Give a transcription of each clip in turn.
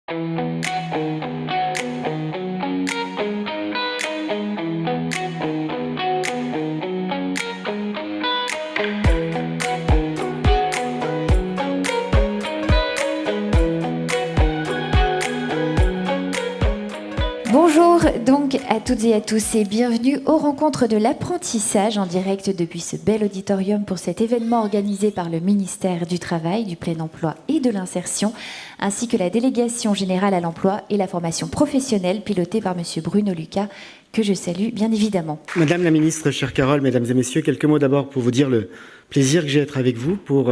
Bonjour donc à toutes et à tous et bienvenue aux rencontres de l'apprentissage en direct depuis ce bel auditorium pour cet événement organisé par le ministère du Travail, du Plein Emploi et de l'Insertion, ainsi que la délégation générale à l'emploi et la formation professionnelle pilotée par monsieur Bruno Lucas, que je salue bien évidemment. Madame la ministre, chère Carole, mesdames et messieurs, quelques mots d'abord pour vous dire le plaisir que j'ai d'être avec vous pour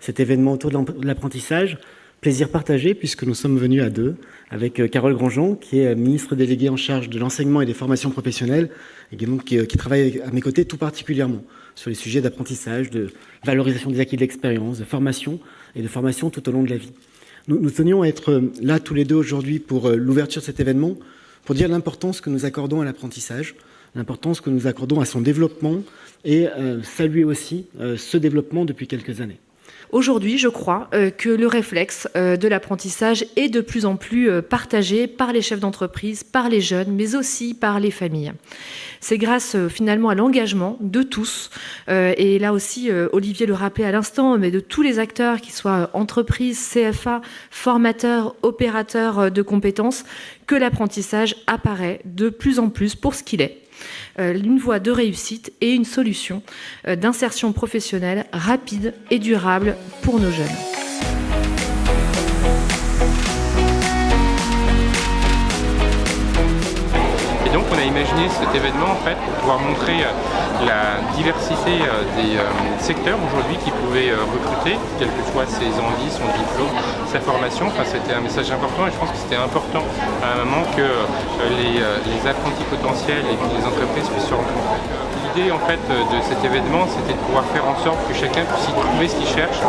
cet événement autour de l'apprentissage. Plaisir partagé puisque nous sommes venus à deux avec Carole Grandjean, qui est ministre déléguée en charge de l'enseignement et des formations professionnelles et donc qui travaille à mes côtés tout particulièrement sur les sujets d'apprentissage, de valorisation des acquis de l'expérience, de formation et de formation tout au long de la vie. Nous tenions à être là tous les deux aujourd'hui pour l'ouverture de cet événement, pour dire l'importance que nous accordons à l'apprentissage, l'importance que nous accordons à son développement et saluer aussi ce développement depuis quelques années. Aujourd'hui, je crois que le réflexe de l'apprentissage est de plus en plus partagé par les chefs d'entreprise, par les jeunes, mais aussi par les familles. C'est grâce finalement à l'engagement de tous, et là aussi Olivier le rappelait à l'instant, mais de tous les acteurs, qu'ils soient entreprises, CFA, formateurs, opérateurs de compétences, que l'apprentissage apparaît de plus en plus pour ce qu'il est. Une voie de réussite et une solution d'insertion professionnelle rapide et durable pour nos jeunes. Et donc on a imaginé cet événement en fait pour pouvoir montrer la diversité des secteurs aujourd'hui qui pouvaient recruter, quelles que soient ses envies, son diplôme, sa formation. Enfin, c'était un message important et je pense que c'était important à un moment que les apprentis potentiels et les entreprises puissent se rencontrer. L'idée en fait de cet événement, c'était de pouvoir faire en sorte que chacun puisse y trouver ce qu'il cherche.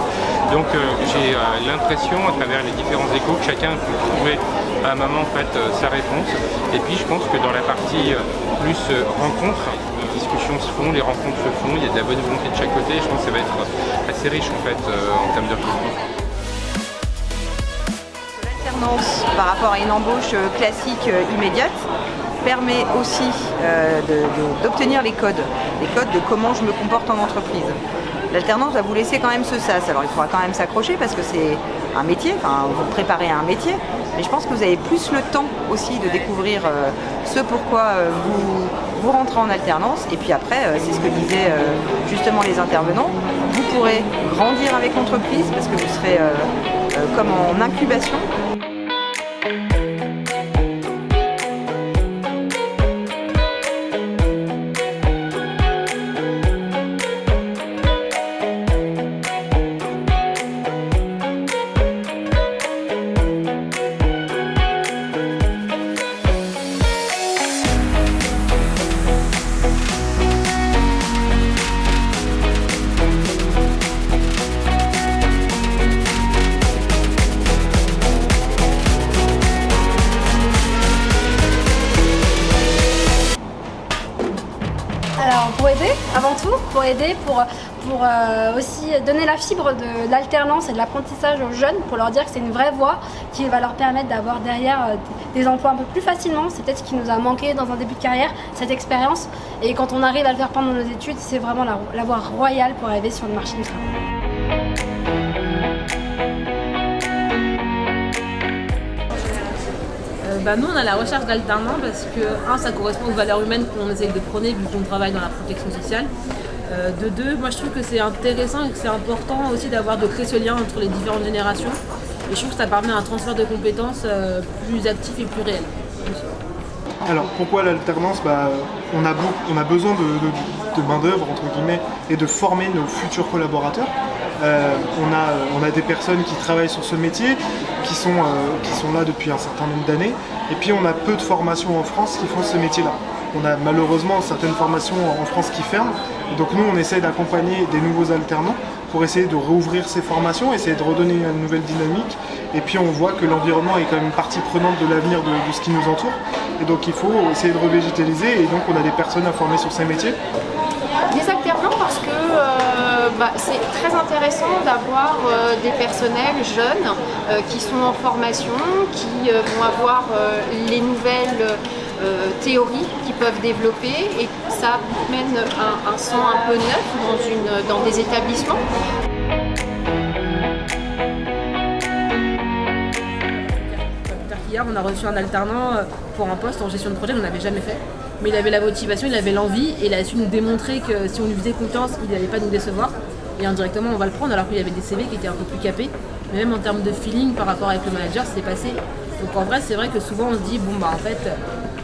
Donc j'ai l'impression à travers les différents échos que chacun peut trouver à un moment en fait sa réponse. Et puis je pense que dans la partie plus rencontre, les discussions se font, les rencontres se font, il y a de la bonne volonté de chaque côté. Je pense que ça va être assez riche en fait en termes de recrutement. L'alternance par rapport à une embauche classique immédiate permet aussi d'obtenir les codes de comment je me comporte en entreprise. L'alternance va vous laisser quand même ce sas. Alors il faudra quand même s'accrocher parce que c'est un métier, enfin vous préparez à un métier, mais je pense que vous avez plus le temps aussi de découvrir ce pourquoi vous rentrez en alternance. Et puis après, c'est ce que disaient justement les intervenants, vous pourrez grandir avec l'entreprise parce que vous serez comme en incubation. Alors pour aider, avant tout, pour aussi donner la fibre de l'alternance et de l'apprentissage aux jeunes, pour leur dire que c'est une vraie voie qui va leur permettre d'avoir derrière des emplois un peu plus facilement. C'est peut-être ce qui nous a manqué dans un début de carrière, cette expérience. Et quand on arrive à le faire pendant nos études, c'est vraiment la voie royale pour arriver sur le marché du travail. Nous, on a la recherche d'alternants parce que, ça correspond aux valeurs humaines qu'on essaye de prôner vu qu'on travaille dans la protection sociale. De deux, moi je trouve que c'est intéressant et que c'est important aussi de créer ce lien entre les différentes générations. Et je trouve que ça permet un transfert de compétences plus actif et plus réel. Alors pourquoi l'alternance ? On a besoin de main-d'œuvre entre guillemets et de former nos futurs collaborateurs. On a des personnes qui travaillent sur ce métier, qui sont là depuis un certain nombre d'années, et puis on a peu de formations en France qui font ce métier-là. On a malheureusement certaines formations en France qui ferment, et donc nous on essaie d'accompagner des nouveaux alternants pour essayer de rouvrir ces formations, essayer de redonner une nouvelle dynamique, et puis on voit que l'environnement est quand même une partie prenante de l'avenir de ce qui nous entoure, et donc il faut essayer de revégétaliser, et donc on a des personnes à former sur ces métiers. Des alternants parce que C'est très intéressant d'avoir des personnels jeunes qui sont en formation, qui vont avoir les nouvelles théories qu'ils peuvent développer, et ça mène un sang un peu neuf dans des établissements. Hier, on a reçu un alternant pour un poste en gestion de projet qu'on n'avait jamais fait. Mais il avait la motivation, il avait l'envie, et il a su nous démontrer que si on lui faisait confiance, il n'allait pas nous décevoir. Et indirectement, on va le prendre, alors qu'il y avait des CV qui étaient un peu plus capés. Mais même en termes de feeling par rapport avec le manager, c'est passé. Donc en vrai, c'est vrai que souvent on se dit, en fait,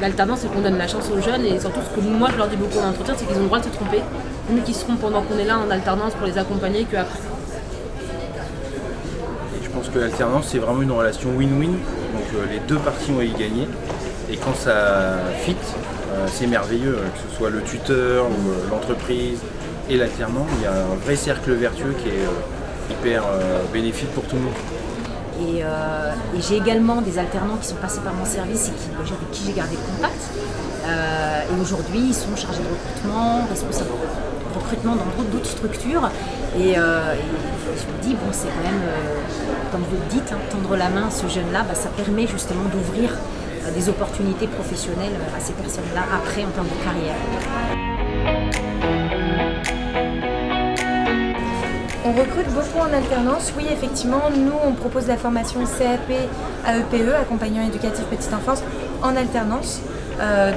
l'alternance, c'est qu'on donne la chance aux jeunes. Et surtout, ce que moi je leur dis beaucoup en entretien, c'est qu'ils ont le droit de se tromper. Mieux qu'ils se trompent pendant qu'on est là en alternance pour les accompagner qu'après. Je pense que l'alternance, c'est vraiment une relation win-win. Donc les deux parties ont à y gagner. Et quand ça fit, c'est merveilleux, que ce soit le tuteur ou l'entreprise et l'alternant. Il y a un vrai cercle vertueux qui est hyper bénéfique pour tout le monde. Et j'ai également des alternants qui sont passés par mon service et avec qui j'ai gardé le contact. Et aujourd'hui, ils sont chargés de recrutement, responsables de recrutement dans d'autres structures. Et je me dis, c'est quand même, comme vous le dites, tendre la main à ce jeune-là, ça permet justement d'ouvrir des opportunités professionnelles à ces personnes-là après en termes de carrière. On recrute beaucoup en alternance, oui effectivement, nous on propose la formation CAP AEPE, accompagnant éducatif petite enfance, en alternance.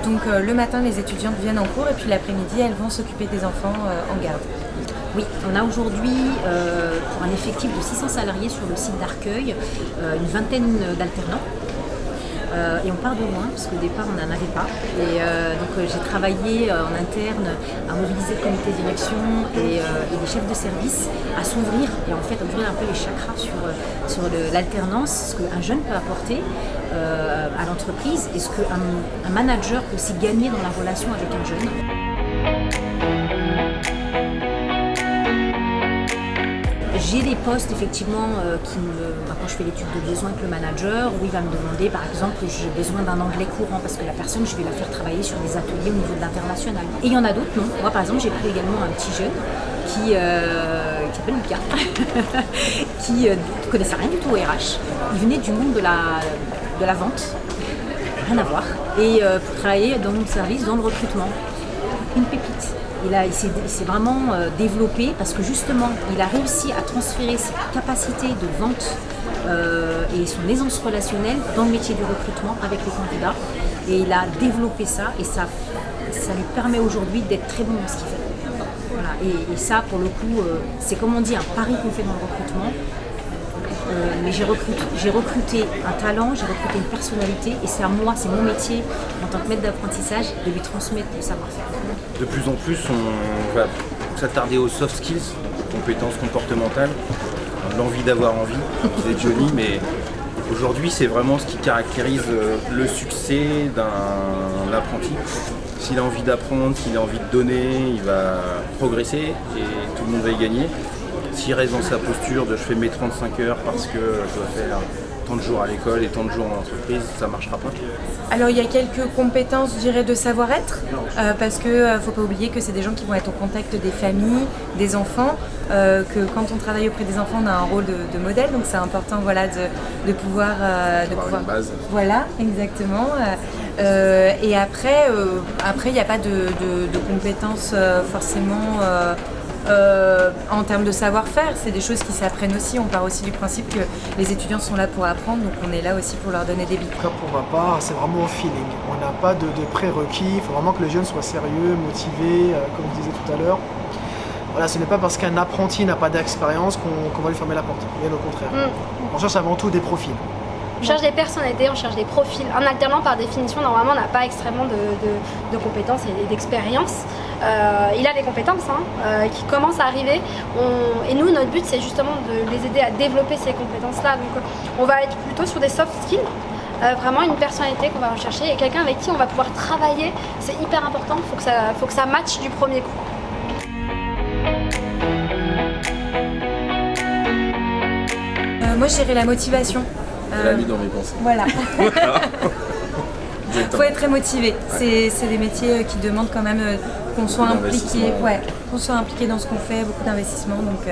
Donc le matin les étudiantes viennent en cours et puis l'après-midi elles vont s'occuper des enfants en garde. Oui, on a aujourd'hui, pour un effectif de 600 salariés sur le site d'Arcueil, une vingtaine d'alternants. Et on part de loin, parce qu'au départ on n'en avait pas. Et donc j'ai travaillé en interne à mobiliser le comité de direction et les chefs de service à s'ouvrir et en fait ouvrir un peu les chakras sur l'alternance, ce qu'un jeune peut apporter à l'entreprise et ce qu'un manager peut aussi gagner dans la relation avec un jeune. J'ai des postes effectivement quand je fais l'étude de besoin avec le manager, où il va me demander par exemple que j'ai besoin d'un anglais courant parce que la personne, je vais la faire travailler sur des ateliers au niveau de l'international. Et il y en a d'autres, non. Moi par exemple, j'ai pris également un petit jeune qui s'appelle Lucas, qui ne connaissait rien du tout au RH. Il venait du monde de la vente, rien à voir, et pour travailler dans mon service, dans le recrutement. Une pépite. Il s'est vraiment développé parce que justement, il a réussi à transférer ses capacités de vente et son aisance relationnelle dans le métier du recrutement avec les candidats. Et il a développé ça et ça lui permet aujourd'hui d'être très bon dans ce qu'il fait. Voilà. Et ça, pour le coup, c'est comme on dit, un pari qu'on fait dans le recrutement. Mais j'ai recruté un talent, j'ai recruté une personnalité et c'est à moi, c'est mon métier en tant que maître d'apprentissage de lui transmettre le savoir-faire. De plus en plus, on va s'attarder aux soft skills, compétences comportementales, l'envie d'avoir envie, c'est Johnny, mais aujourd'hui c'est vraiment ce qui caractérise le succès d'un apprenti. S'il a envie d'apprendre, s'il a envie de donner, il va progresser et tout le monde va y gagner. S'il reste dans sa posture de je fais mes 35 heures parce que je dois faire tant de jours à l'école et tant de jours en entreprise, ça ne marchera pas. Alors il y a quelques compétences, je dirais, de savoir-être, parce qu'il ne faut pas oublier que c'est des gens qui vont être au contact des familles, des enfants, que quand on travaille auprès des enfants, on a un rôle de modèle, donc c'est important de pouvoir... une base. Voilà, exactement. Et après, il n'y a pas de compétences forcément... en termes de savoir-faire, c'est des choses qui s'apprennent aussi. On part aussi du principe que les étudiants sont là pour apprendre, donc on est là aussi pour leur donner des billes. Pour ma part, c'est vraiment au feeling. On n'a pas de prérequis, il faut vraiment que le jeune soit sérieux, motivé, comme je disais tout à l'heure. Voilà, ce n'est pas parce qu'un apprenti n'a pas d'expérience qu'on va lui fermer la porte, bien au contraire. On cherche avant tout des profils. On cherche des personnalités, on cherche des profils. Un alternant, par définition, normalement, n'a pas extrêmement de compétences et d'expérience. Il a des compétences qui commencent à arriver. Et nous, notre but, c'est justement de les aider à développer ces compétences-là. Donc, on va être plutôt sur des soft skills. Vraiment une personnalité qu'on va rechercher et quelqu'un avec qui on va pouvoir travailler. C'est hyper important, faut que ça matche du premier coup. Moi, je dirais la motivation. Je l'ai mis dans mes pensées. Voilà. faut être très motivé. C'est des métiers qui demandent quand même qu'on soit impliqué, qu'on soit impliqué dans ce qu'on fait, beaucoup d'investissement. Donc,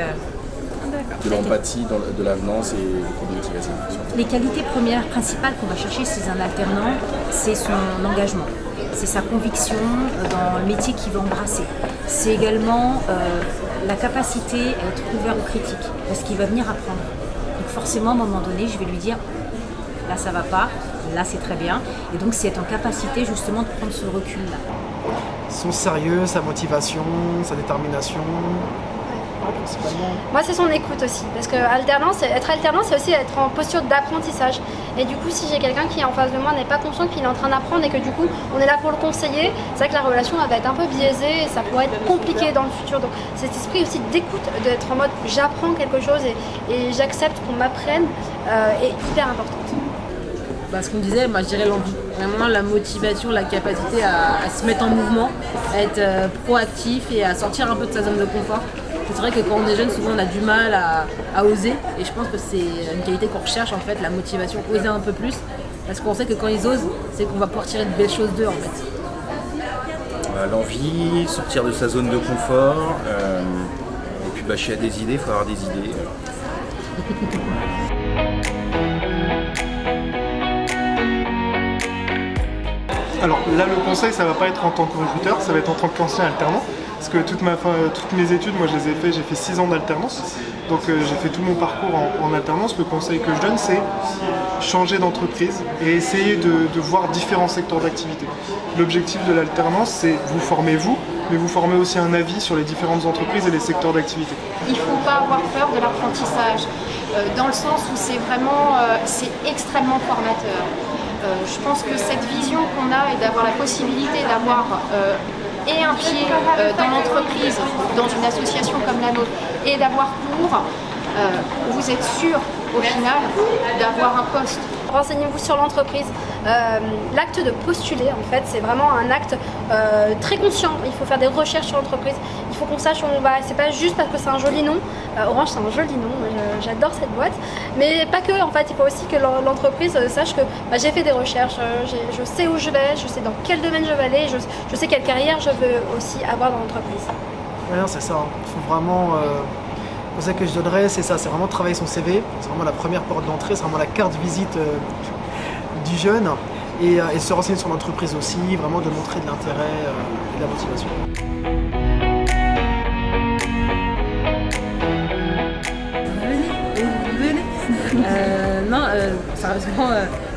de l'empathie, de l'avenance et beaucoup de motivation. Les qualités premières principales qu'on va chercher chez un alternant, c'est son engagement. C'est sa conviction dans le métier qu'il va embrasser. C'est également la capacité à être ouvert aux critiques, parce qu'il va venir apprendre. Donc forcément, à un moment donné, je vais lui dire, là ça va pas, là c'est très bien. Et donc c'est être en capacité justement de prendre ce recul-là. Son sérieux, sa motivation, sa détermination. Moi, c'est son écoute aussi, parce que être alternant, c'est aussi être en posture d'apprentissage. Et du coup, si j'ai quelqu'un qui en face de moi n'est pas conscient qu'il est en train d'apprendre et que du coup, on est là pour le conseiller, c'est vrai que la relation elle va être un peu biaisée et ça pourrait être compliqué dans le futur. Donc, cet esprit aussi d'écoute, d'être en mode j'apprends quelque chose et j'accepte qu'on m'apprenne est hyper importante. Ce qu'on disait, moi je dirais l'envie. Vraiment la motivation, la capacité à se mettre en mouvement, à être proactif et à sortir un peu de sa zone de confort. C'est vrai que quand on est jeune, souvent on a du mal à oser. Et je pense que c'est une qualité qu'on recherche en fait, la motivation, oser un peu plus. Parce qu'on sait que quand ils osent, c'est qu'on va pouvoir tirer de belles choses d'eux en fait. L'envie, sortir de sa zone de confort. Et puis chier à des idées, il faut avoir des idées. Alors là, le conseil, ça va pas être en tant que recruteur, ça va être en tant qu'ancien alternant. Parce que toutes mes études, moi je les ai fait, j'ai fait 6 ans d'alternance. Donc j'ai fait tout mon parcours en alternance. Le conseil que je donne, c'est changer d'entreprise et essayer de voir différents secteurs d'activité. L'objectif de l'alternance, c'est vous former vous, mais vous formez aussi un avis sur les différentes entreprises et les secteurs d'activité. Il ne faut pas avoir peur de l'apprentissage, dans le sens où c'est vraiment c'est extrêmement formateur. Je pense que cette vision qu'on a et d'avoir la possibilité d'avoir et un pied dans l'entreprise, dans une association comme la nôtre, et d'avoir cours, vous êtes sûr au final d'avoir un poste. Renseignez-vous sur l'entreprise. L'acte de postuler, en fait, c'est vraiment un acte très conscient. Il faut faire des recherches sur l'entreprise. Il faut qu'on sache où on va. C'est pas juste parce que c'est un joli nom. Orange, c'est un joli nom. J'adore cette boîte. Mais pas que. En fait, il faut aussi que l'entreprise sache que j'ai fait des recherches. Je sais où je vais. Je sais dans quel domaine je vais aller. Je sais quelle carrière je veux aussi avoir dans l'entreprise. Ouais, c'est ça. Il faut vraiment. Le conseil que je donnerais, c'est ça, c'est vraiment travailler son CV, c'est vraiment la première porte d'entrée, c'est vraiment la carte visite du jeune, et se renseigner sur l'entreprise aussi, vraiment de montrer de l'intérêt et de la motivation. Venez. Non, sérieusement,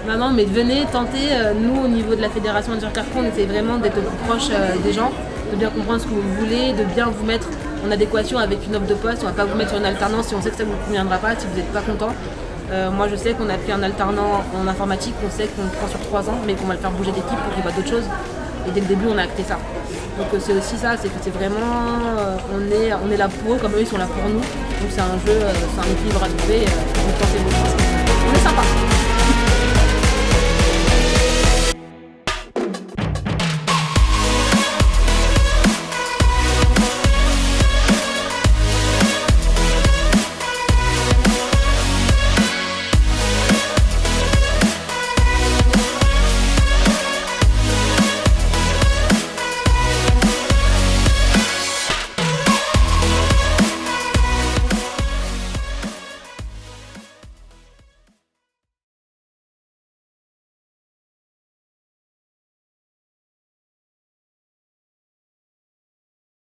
non, mais venez tenter. Nous, au niveau de la fédération Intercarrefour, on essaie vraiment d'être plus proche des gens, de bien comprendre ce que vous voulez, de bien vous mettre en adéquation avec une offre de poste. On ne va pas vous mettre sur une alternance si on sait que ça ne vous conviendra pas, si vous n'êtes pas content. Moi je sais qu'on a pris un alternant en informatique, on sait qu'on le prend sur 3 ans, mais qu'on va le faire bouger d'équipe pour qu'il voit d'autres choses. Et dès le début on a acté ça. Donc c'est aussi ça, c'est que c'est vraiment, on est là pour eux comme eux ils sont là pour nous. Donc c'est un jeu, c'est un équilibre à trouver, vous pensez beaucoup.